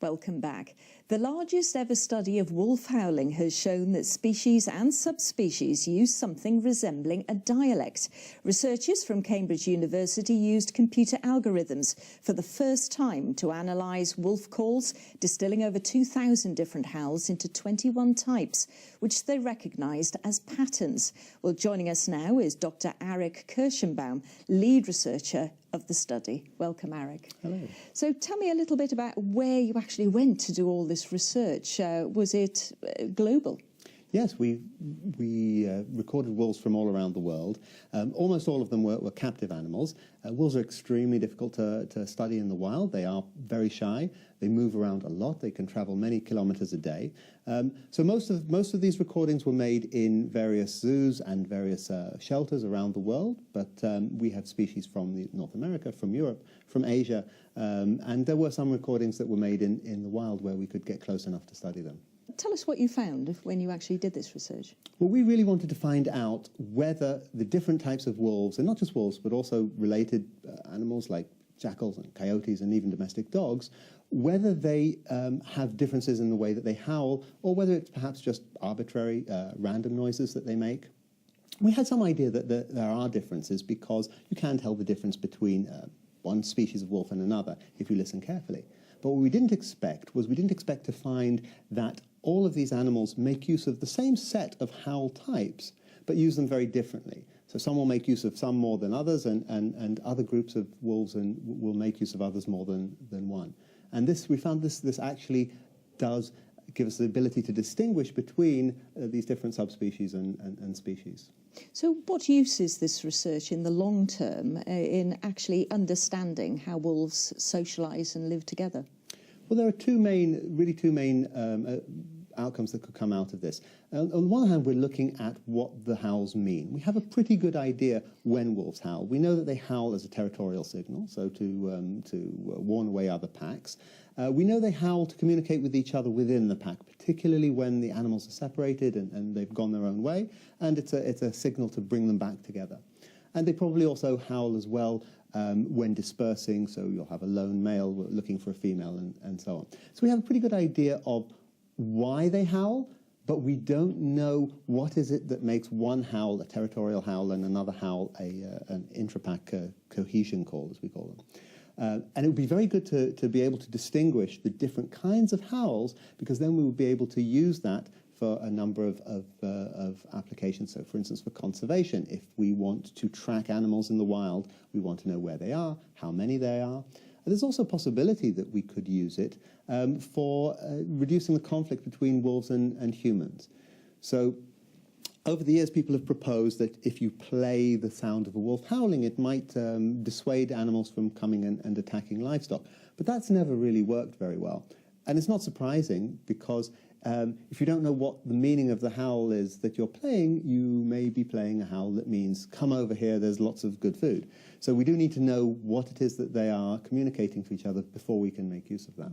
Welcome back. The largest ever study of wolf howling has shown that species and subspecies use something resembling a dialect. Researchers from Cambridge University used computer algorithms for the first time to analyse wolf calls, distilling over 2,000 different howls into 21 types, which they recognised as patterns. Well, joining us now is Dr. Arik Kershenbaum, lead researcher of the study. Welcome, Arik. Hello. So tell me a little bit about where you actually went to do all this research. Was it global? Yes, we recorded wolves from all around the world. Almost all of them were captive animals. Wolves are extremely difficult to study in the wild. They are very shy. They move around a lot. They can travel many kilometers a day. So most of these recordings were made in various zoos and various shelters around the world. But we have species from North America, from Europe, from Asia, and there were some recordings that were made in the wild where we could get close enough to study them. Tell us what you found when you actually did this research. Well, we really wanted to find out whether the different types of wolves, and not just wolves, but also related animals like jackals and coyotes and even domestic dogs, whether they have differences in the way that they howl, or whether it's perhaps just arbitrary, random noises that they make. We had some idea that there are differences because you can tell the difference between one species of wolf and another if you listen carefully. But what we didn't expect was to find that all of these animals make use of the same set of howl types, but use them very differently. So some will make use of some more than others, and other groups of wolves will make use of others more than one. And we found this actually does give us the ability to distinguish between these different subspecies and species. So what use is this research in the long term in actually understanding how wolves socialise and live together? Well, there are two main outcomes that could come out of this. On the one hand, we're looking at what the howls mean. We have a pretty good idea when wolves howl. We know that they howl as a territorial signal, so to warn away other packs. We know they howl to communicate with each other within the pack, particularly when the animals are separated and they've gone their own way, and it's a signal to bring them back together. And they probably also howl as well when dispersing, so you'll have a lone male looking for a female and so on. So we have a pretty good idea of why they howl, but we don't know what is it that makes one howl a territorial howl and another howl an intra-pack cohesion call, as we call them. And it would be very good to be able to distinguish the different kinds of howls, because then we would be able to use that for a number of applications. So, for instance, for conservation, if we want to track animals in the wild, we want to know where they are, how many they are. There's also a possibility that we could use it for reducing the conflict between wolves and humans. So over the years, people have proposed that if you play the sound of a wolf howling, it might dissuade animals from coming and attacking livestock. But that's never really worked very well. And it's not surprising, because if you don't know what the meaning of the howl is that you're playing, you may be playing a howl that means, come over here, there's lots of good food. So we do need to know what it is that they are communicating to each other before we can make use of that.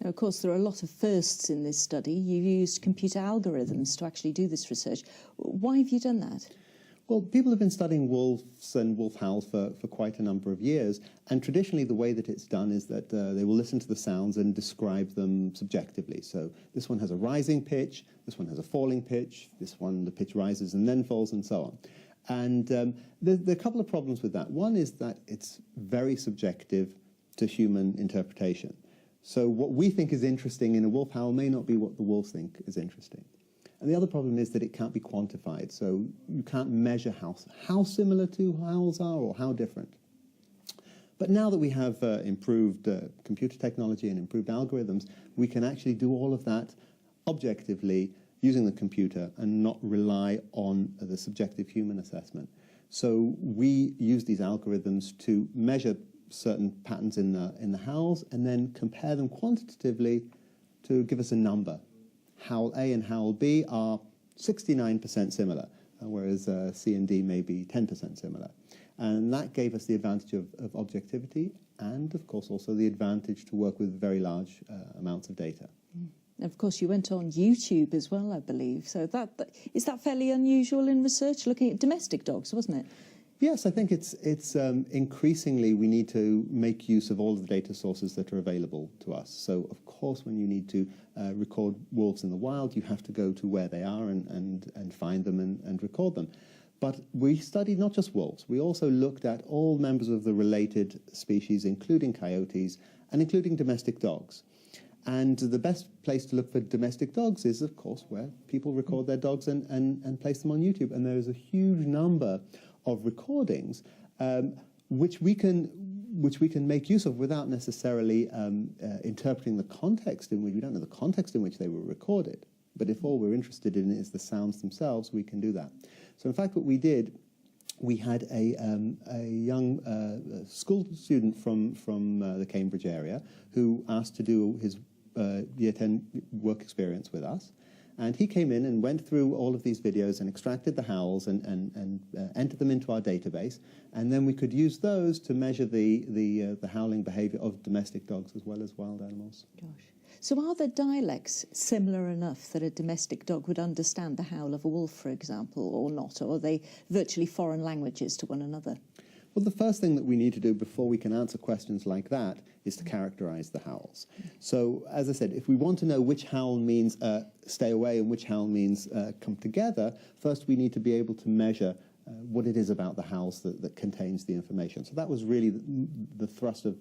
And of course, there are a lot of firsts in this study. You used computer algorithms to actually do this research. Why have you done that? Well, people have been studying wolves and wolf howls for quite a number of years, and traditionally the way that it's done is that they will listen to the sounds and describe them subjectively. So this one has a rising pitch, this one has a falling pitch, this one the pitch rises and then falls, and so on. And there are a couple of problems with that. One is that it's very subjective to human interpretation. So what we think is interesting in a wolf howl may not be what the wolves think is interesting. And the other problem is that it can't be quantified, so you can't measure how similar two howls are or how different. But now that we have improved computer technology and improved algorithms, we can actually do all of that objectively using the computer and not rely on the subjective human assessment. So we use these algorithms to measure certain patterns in the howls and then compare them quantitatively to give us a number. Howl A and Howl B are 69% similar, whereas C and D may be 10% similar. And that gave us the advantage of objectivity and, of course, also the advantage to work with very large amounts of data. Of course, you went on YouTube as well, I believe. So is that fairly unusual in research, looking at domestic dogs, wasn't it? Yes, I think it's increasingly we need to make use of all of the data sources that are available to us. So, of course, when you need to record wolves in the wild, you have to go to where they are and find them and record them. But we studied not just wolves. We also looked at all members of the related species, including coyotes and including domestic dogs. And the best place to look for domestic dogs is, of course, where people record their dogs and place them on YouTube. And there is a huge number of recordings which we can make use of without necessarily interpreting the context in which we don't know the context in which they were recorded. But if all we're interested in is the sounds themselves, we can do that. So in fact, what we did, we had a young school student from the Cambridge area who asked to do his Year 10 work experience with us. And he came in and went through all of these videos and extracted the howls and entered them into our database. And then we could use those to measure the howling behavior of domestic dogs as well as wild animals. Gosh. So are the dialects similar enough that a domestic dog would understand the howl of a wolf, for example, or not? Or are they virtually foreign languages to one another? Well, the first thing that we need to do before we can answer questions like that is to characterize the howls. So, as I said, if we want to know which howl means stay away and which howl means come together, first we need to be able to measure what it is about the howls that contains the information. So that was really the thrust of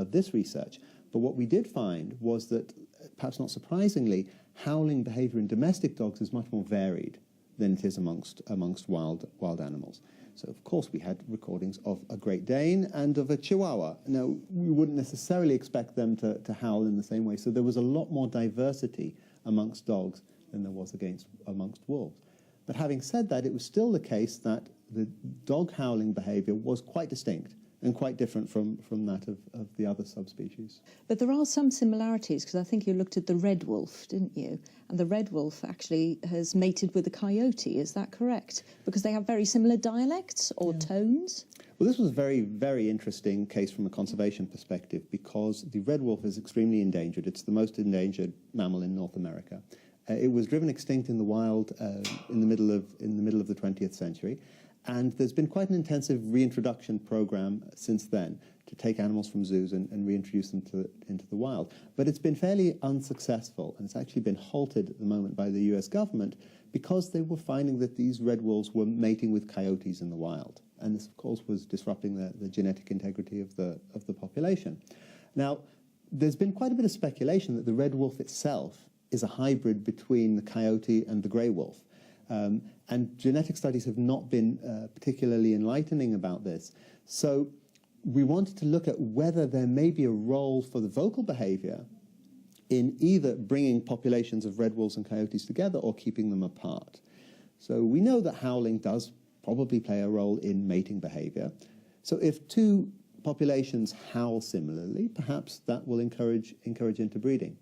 this research. But what we did find was that, perhaps not surprisingly, howling behavior in domestic dogs is much more varied than it is amongst wild animals. So, of course, we had recordings of a Great Dane and of a Chihuahua. Now, we wouldn't necessarily expect them to howl in the same way, so there was a lot more diversity amongst dogs than there was amongst wolves. But having said that, it was still the case that the dog howling behavior was quite distinct and quite different from that of the other subspecies. But there are some similarities, because I think you looked at the red wolf, didn't you? And the red wolf actually has mated with a coyote, is that correct? Because they have very similar dialects or tones? Well, this was a very, very interesting case from a conservation perspective, because the red wolf is extremely endangered. It's the most endangered mammal in North America. It was driven extinct in the wild in the middle of the 20th century. And there's been quite an intensive reintroduction program since then to take animals from zoos and reintroduce them into the wild. But it's been fairly unsuccessful, and it's actually been halted at the moment by the US government because they were finding that these red wolves were mating with coyotes in the wild. And this, of course, was disrupting the genetic integrity of the population. Now, there's been quite a bit of speculation that the red wolf itself is a hybrid between the coyote and the grey wolf. And genetic studies have not been particularly enlightening about this. So we wanted to look at whether there may be a role for the vocal behavior in either bringing populations of red wolves and coyotes together or keeping them apart. So we know that howling does probably play a role in mating behavior. So if two populations howl similarly, perhaps that will encourage interbreeding.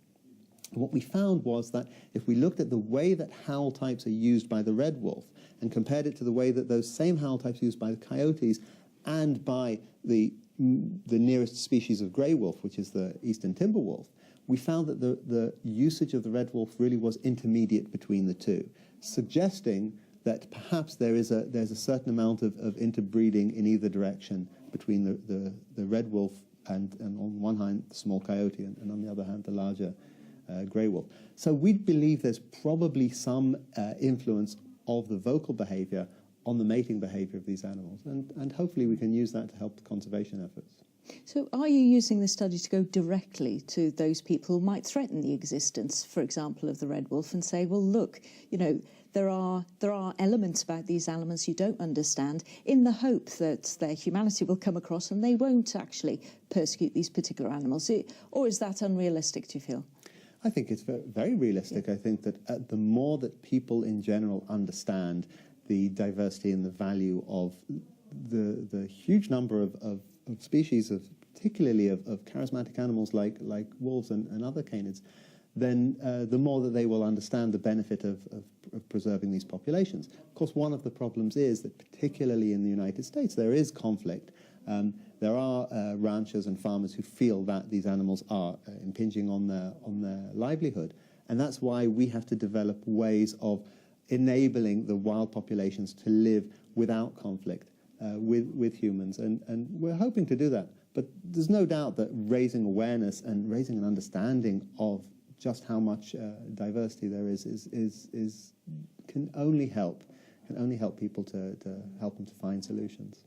What we found was that if we looked at the way that howl types are used by the red wolf and compared it to the way that those same howl types are used by the coyotes and by the nearest species of grey wolf, which is the eastern timber wolf, we found that the usage of the red wolf really was intermediate between the two, suggesting that perhaps there's a certain amount of interbreeding in either direction between the red wolf and on one hand the small coyote and on the other hand the larger grey wolf. So we believe there's probably some influence of the vocal behavior on the mating behavior of these animals, and hopefully we can use that to help the conservation efforts. So are you using this study to go directly to those people who might threaten the existence, for example, of the red wolf and say, well, look, you know, there are elements about these animals you don't understand, in the hope that their humanity will come across and they won't actually persecute these particular animals? Or is that unrealistic, do you feel? I think it's very realistic. I think that the more that people in general understand the diversity and the value of the huge number of species, particularly of charismatic animals like wolves and other canids, then the more that they will understand the benefit of preserving these populations. Of course, one of the problems is that particularly in the United States, there is conflict. There are ranchers and farmers who feel that these animals are impinging on their livelihood, and that's why we have to develop ways of enabling the wild populations to live without conflict with humans, and we're hoping to do that. But there's no doubt that raising awareness and raising an understanding of just how much diversity there is can only help people to help them to find solutions.